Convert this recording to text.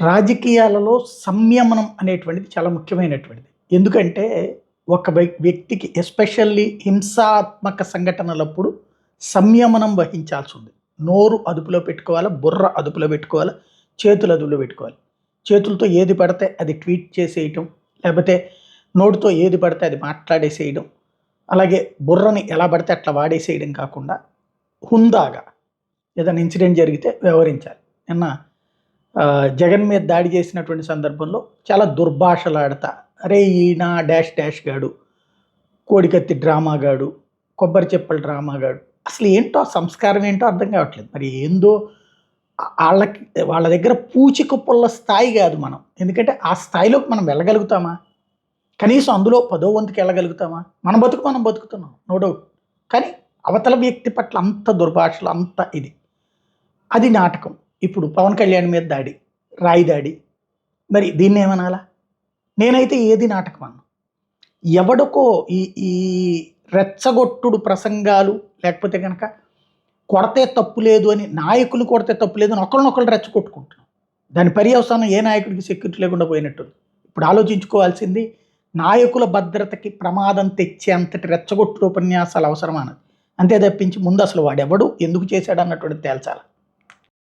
రాజకీయాలలో సంయమనం అనేటువంటిది చాలా ముఖ్యమైనటువంటిది. ఎందుకంటే ఒక వ్యక్తికి ఎస్పెషల్లీ హింసాత్మక సంఘటనలప్పుడు సంయమనం వహించాల్సి ఉంది. నోరు అదుపులో పెట్టుకోవాలా, బుర్ర అదుపులో పెట్టుకోవాలా, చేతులు అదుపులో పెట్టుకోవాలి. చేతులతో ఏది పడితే అది ట్వీట్ చేసేయటం, లేకపోతే నోటితో ఏది పడితే అది మాట్లాడేసేయడం, అలాగే బుర్రని ఎలా పడితే అట్లా వాడేసేయడం కాకుండా హుందాగా ఏదైనా ఇన్సిడెంట్ జరిగితే వ్యవహరించాలి. నిన్న జగన్ మీద దాడి చేసినటువంటి సందర్భంలో చాలా దుర్భాషలాడతా, అరే ఈయన డాష్ డాష్ గాడు, కోడికత్తి డ్రామాగాడు, కొబ్బరి చెప్పల డ్రామాగాడు, అసలు ఏంటో సంస్కారం ఏంటో అర్థం కావట్లేదు. మరి ఏందో వాళ్ళకి వాళ్ళ దగ్గర పూచిక పుల్ల స్థాయి కాదు మనం. ఎందుకంటే ఆ స్థాయిలోకి మనం వెళ్ళగలుగుతామా? కనీసం అందులో 10వ వంతుకి వెళ్ళగలుగుతామా? మన బతుకు మనం బతుకుతున్నాం, నో డౌట్. కానీ అవతల వ్యక్తి పట్ల అంత దుర్భాషలు, అంత ఇది, అది నాటకం. ఇప్పుడు పవన్ కళ్యాణ్ మీద దాడి, రాయి దాడి, మరి దీన్ని ఏమనాలా? నేనైతే ఏది నాటకం అన్నా. ఎవడికో ఈ ఈ రెచ్చగొట్టుడు ప్రసంగాలు, లేకపోతే కనుక కొడితే తప్పు లేదు అని, నాయకులు కొడితే తప్పు లేదు అని ఒకరినొకరు రెచ్చగొట్టుకుంటున్నాం. దాని పర్యవసానం ఏ నాయకుడికి సెక్యూరిటీ లేకుండా పోయినట్టుంది. ఇప్పుడు ఆలోచించుకోవాల్సింది, నాయకుల భద్రతకి ప్రమాదం తెచ్చే అంతటి రెచ్చగొట్టుడు ఉపన్యాసాలు అవసరమన్నది. అంతే తప్పించి ముందు అసలు వాడెవడు, ఎందుకు చేశాడు అన్నటువంటిది తేల్చాలి.